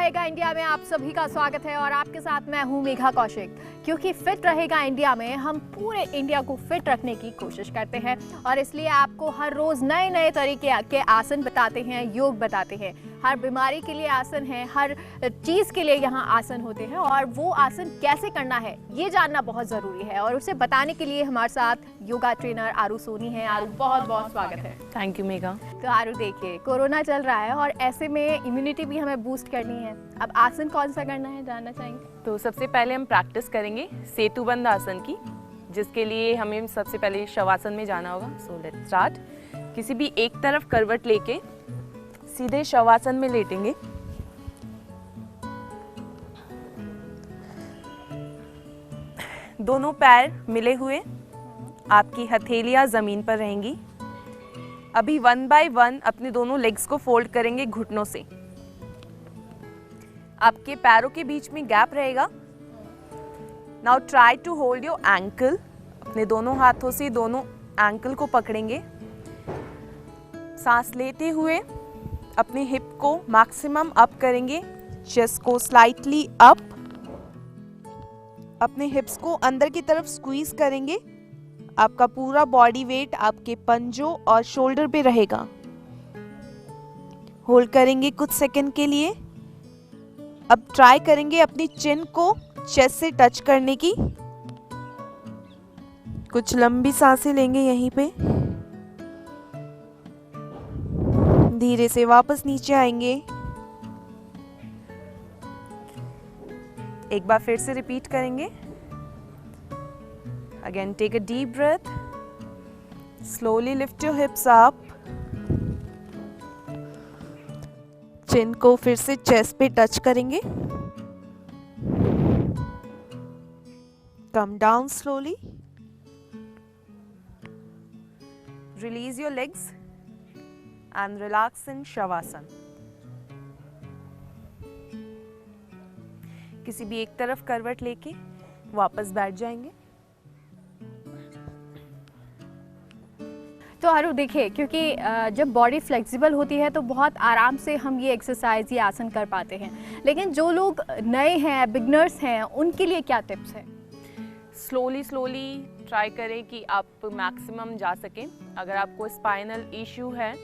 रहेगा इंडिया में आप सभी का स्वागत है और आपके साथ मैं हूं मेघा कौशिक। क्योंकि फिट रहेगा इंडिया में हम पूरे इंडिया को फिट रखने की कोशिश करते हैं और इसलिए आपको हर रोज नए नए तरीके के आसन बताते हैं, योग बताते हैं। हर बीमारी के लिए आसन है, हर चीज के लिए यहाँ आसन होते हैं और वो आसन कैसे करना है ये जानना बहुत जरूरी है। और उसे बताने के लिए हमारे साथ योगा ट्रेनर आरू सोनी है। आरू, बहुत बहुत स्वागत है। Thank you Megha. तो आरू देखिए, कोरोना चल रहा है और ऐसे में इम्यूनिटी भी हमें बूस्ट करनी है। अब आसन कौन सा करना है जानना चाहेंगे? तो सबसे पहले हम प्रैक्टिस करेंगे सेतुबंद आसन की, जिसके लिए हमें सबसे पहले शवासन में जाना होगा। So let's start. किसी भी एक तरफ करवट लेके सीधे शवासन में लेटेंगे। दोनों पैर मिले हुए, आपकी हथेलियां जमीन पर रहेंगी। अभी 1 बाय 1 अपने दोनों लेग्स को फोल्ड करेंगे घुटनों से। आपके पैरों के बीच में गैप रहेगा। Now try to hold your ankle. अपने दोनों हाथों से दोनों एंकल को पकड़ेंगे। सांस लेते हुए अपने हिप को मैक्सिमम अप करेंगे, चेस्ट को स्लाइटली अप। अपने हिप्स को अंदर की तरफ स्क्वीज करेंगे। आपका पूरा बॉडी वेट आपके पंजों और शोल्डर पे रहेगा। होल्ड करेंगे कुछ सेकंड के लिए। अब ट्राई करेंगे अपनी चिन को चेस्ट से टच करने की। कुछ लंबी सांसें लेंगे यहीं पे। धीरे से वापस नीचे आएंगे। एक बार फिर से रिपीट करेंगे। Again take a deep breath. Slowly lift your hips up. Chin को फिर से चेस्ट पे टच करेंगे। Come down slowly. Release your legs and relax in shavasana. किसी भी एक तरफ करवट लेके वापस बैठ जाएंगे। तो आरू देखिए, क्योंकि जब बॉडी फ्लेक्सिबल होती है तो बहुत आराम से हम ये एक्सरसाइज, ये आसन कर पाते हैं। लेकिन जो लोग नए हैं, बिगनर्स हैं, उनके लिए क्या टिप्स है? स्लोली ट्राई करें कि आप मैक्सिमम जा सकें। अगर आपको स्पाइनल इश्यू है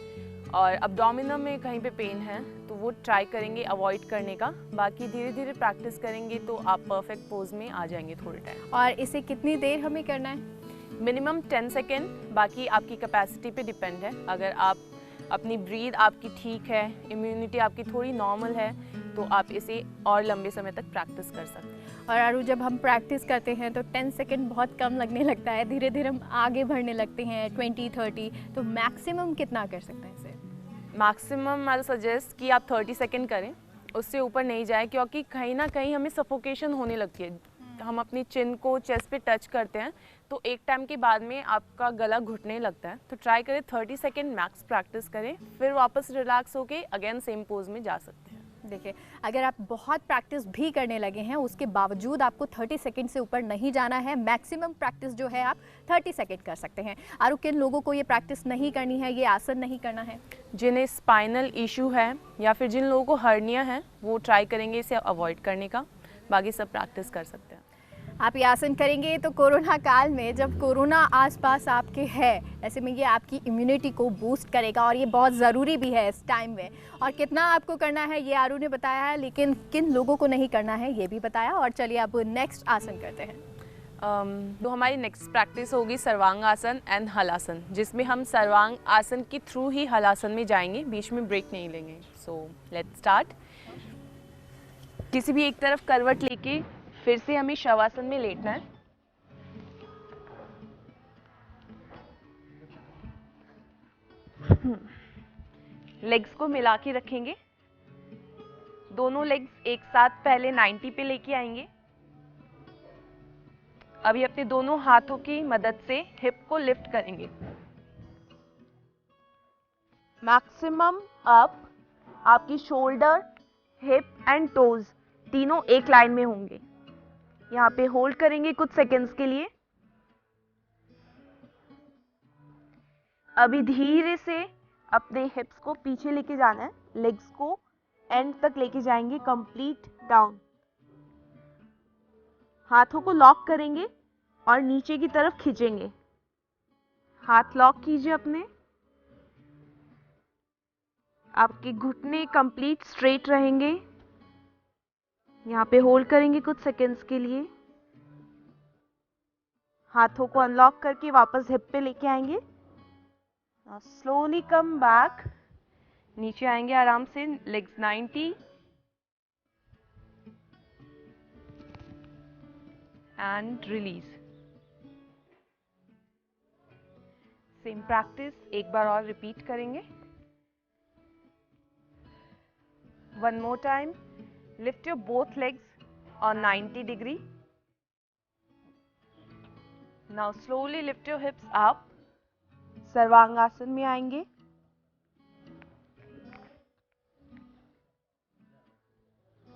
और अब्डोमिनल में कहीं पे पेन है तो वो ट्राई करेंगे अवॉइड करने का। बाकी धीरे धीरे प्रैक्टिस करेंगे तो आप परफेक्ट पोज में आ जाएंगे थोड़े टाइम। और इसे कितनी देर हमें करना है? मिनिमम 10 सेकेंड, बाकी आपकी कैपेसिटी पे डिपेंड है। अगर आप अपनी ब्रीथ आपकी ठीक है, इम्यूनिटी आपकी थोड़ी नॉर्मल है, तो आप इसे और लंबे समय तक प्रैक्टिस कर सकते हैं। और आरू, जब हम प्रैक्टिस करते हैं तो 10 सेकेंड बहुत कम लगने लगता है, धीरे धीरे हम आगे बढ़ने लगते हैं 20-30। तो मैक्सिमम कितना कर सकते हैं इसे? मैक्सिमम आई सजेस्ट कि आप 30 सेकेंड करें, उससे ऊपर नहीं जाए, क्योंकि कहीं ना कहीं हमें सफोकेशन होने लगती है। हम अपनी चिन को चेस्ट पे टच करते हैं तो एक टाइम के बाद में आपका गला घुटने लगता है। तो ट्राई करें 30 सेकेंड मैक्स प्रैक्टिस करें, फिर वापस रिलैक्स होके अगेन सेम पोज में जा सकते हैं। देखिए, अगर आप बहुत प्रैक्टिस भी करने लगे हैं, उसके बावजूद आपको 30 सेकंड से ऊपर नहीं जाना है। मैक्सिमम प्रैक्टिस जो है आप 30 सेकंड कर सकते हैं। और किन लोगों को ये प्रैक्टिस नहीं करनी है, ये आसन नहीं करना है? जिन्हें स्पाइनल इशू है या फिर जिन लोगों को हर्निया है वो ट्राई करेंगे इसे अवॉइड करने का। बाकी सब प्रैक्टिस कर सकते हैं। आप ये आसन करेंगे तो कोरोना काल में, जब कोरोना आसपास आपके है, ऐसे में ये आपकी इम्यूनिटी को बूस्ट करेगा और ये बहुत ज़रूरी भी है इस टाइम में। और कितना आपको करना है ये आरू ने बताया है, लेकिन किन लोगों को नहीं करना है ये भी बताया। और चलिए अब नेक्स्ट आसन करते हैं। तो हमारी नेक्स्ट प्रैक्टिस होगी सर्वांग आसन एंड हलासन, जिसमें हम सर्वांग आसन के थ्रू ही हलासन में जाएंगे, बीच में ब्रेक नहीं लेंगे। So let's start. किसी भी एक तरफ करवट लेके फिर से हमें शवासन में लेटना है। लेग्स को मिला के रखेंगे। दोनों लेग्स एक साथ पहले 90 पे लेके आएंगे। अभी अपने दोनों हाथों की मदद से हिप को लिफ्ट करेंगे। Maximum up. आपकी शोल्डर, हिप एंड टोज तीनों एक लाइन में होंगे। यहाँ पे होल्ड करेंगे कुछ सेकेंड्स के लिए। अभी धीरे से अपने हिप्स को पीछे लेके जाना है, लेग्स को एंड तक लेके जाएंगे, कंप्लीट डाउन। हाथों को लॉक करेंगे और नीचे की तरफ खींचेंगे। हाथ लॉक कीजिए अपने। आपके घुटने कंप्लीट स्ट्रेट रहेंगे। यहाँ पे होल्ड करेंगे कुछ सेकेंड्स के लिए। हाथों को अनलॉक करके वापस हिप पे लेके आएंगे। स्लोली कम बैक, नीचे आएंगे आराम से, legs 90 and release. Same practice एक बार और रिपीट करेंगे। One more time, lift your both legs on 90 degree. Now slowly lift your hips up. Sarvangasana में आएंगे।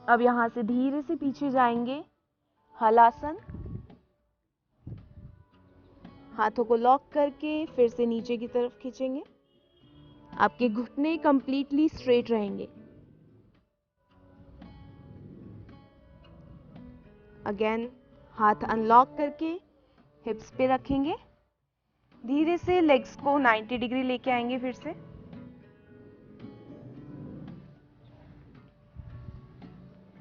अब यहां से धीरे से पीछे जाएंगे, हलासन। हाथों को लॉक करके फिर से नीचे की तरफ खींचेंगे। आपके घुटने कंप्लीटली स्ट्रेट रहेंगे। अगेन हाथ अनलॉक करके हिप्स पे रखेंगे। धीरे से लेग्स को 90 डिग्री लेके आएंगे फिर से।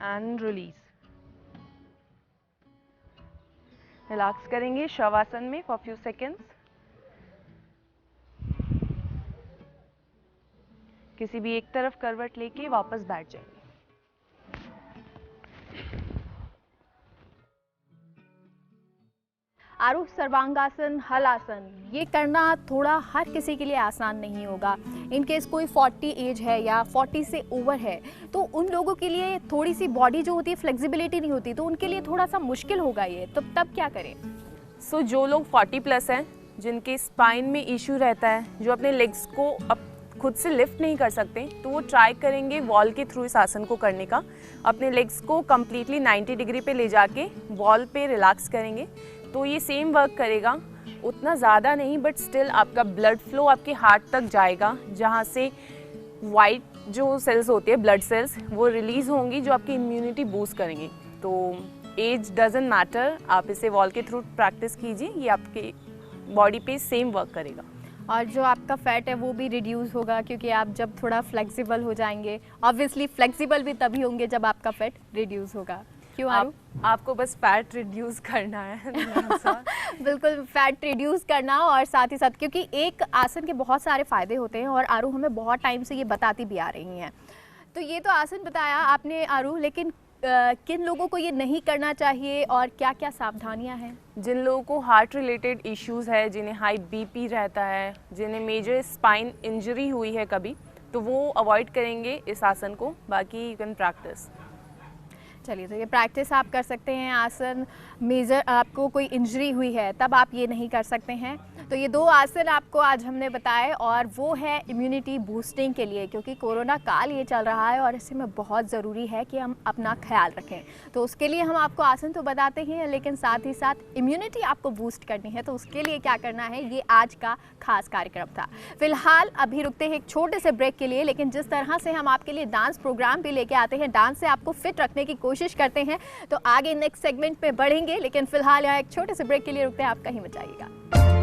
And release. रिलैक्स करेंगे शवासन में फॉर फ्यू सेकेंड्स। किसी भी एक तरफ करवट लेके वापस बैठ जाएंगे। आरूढ़ सर्वांगासन, हलासन, ये करना थोड़ा हर किसी के लिए आसान नहीं होगा। इन केस कोई 40 एज है या 40 से ओवर है तो उन लोगों के लिए थोड़ी सी बॉडी जो होती है फ्लेक्सिबिलिटी नहीं होती, तो उनके लिए थोड़ा सा मुश्किल होगा ये, तो तब क्या करें? जो लोग 40 प्लस हैं, जिनके स्पाइन में इश्यू रहता है, जो अपने लेग्स को अब खुद से लिफ्ट नहीं कर सकते, तो वो ट्राई करेंगे वॉल के थ्रू इस आसन को करने का। अपने लेग्स को कम्प्लीटली 90 डिग्री पे ले जाके वॉल पे रिलैक्स करेंगे, तो ये सेम वर्क करेगा। उतना ज़्यादा नहीं, बट स्टिल आपका ब्लड फ्लो आपके हार्ट तक जाएगा, जहाँ से वाइट जो सेल्स होते हैं, ब्लड सेल्स, वो रिलीज़ होंगी, जो आपकी इम्यूनिटी बूस्ट करेंगी। तो एज डजंट मैटर, आप इसे वॉल के थ्रू प्रैक्टिस कीजिए, ये आपके बॉडी पे सेम वर्क करेगा। और जो आपका फैट है वो भी रिड्यूस होगा, क्योंकि आप जब थोड़ा फ्लेक्सिबल हो जाएंगे, ऑब्वियसली फ्लेक्सिबल भी तभी होंगे जब आपका फैट रिड्यूस होगा। क्यों आपको बस फैट रिड्यूस करना है। बिल्कुल, फैट रिड्यूस करना, और साथ ही साथ क्योंकि एक आसन के बहुत सारे फ़ायदे होते हैं और आरू हमें बहुत टाइम से ये बताती भी आ रही हैं। तो ये तो आसन बताया आपने आरू, लेकिन किन लोगों को ये नहीं करना चाहिए और क्या क्या सावधानियां हैं? जिन लोगों को हार्ट रिलेटेड इश्यूज़ है, जिन्हें हाई बीपी रहता है, जिन्हें मेजर स्पाइन इंजरी हुई है कभी, तो वो अवॉइड करेंगे इस आसन को। बाकी यू कैन प्रैक्टिस। चलिए, तो ये प्रैक्टिस आप कर सकते हैं। आसन मेजर आपको कोई इंजरी हुई है तब आप ये नहीं कर सकते हैं। तो ये 2 आसन आपको आज हमने बताए, और वो है इम्यूनिटी बूस्टिंग के लिए, क्योंकि कोरोना काल ये चल रहा है और इसी में बहुत ज़रूरी है कि हम अपना ख्याल रखें। तो उसके लिए हम आपको आसन तो बताते ही हैं, लेकिन साथ ही साथ इम्यूनिटी आपको बूस्ट करनी है, तो उसके लिए क्या करना है, ये आज का खास कार्यक्रम था। फिलहाल अभी रुकते हैं एक छोटे से ब्रेक के लिए, लेकिन जिस तरह से हम आपके लिए डांस प्रोग्राम भी लेके आते हैं, डांस से आपको फिट रखने की कोशिश करते हैं, तो आगे नेक्स्ट सेगमेंट में बढ़ेंगे। लेकिन फिलहाल यहाँ एक छोटे से ब्रेक के लिए रुकते हैं, आप कहीं मत जाइएगा।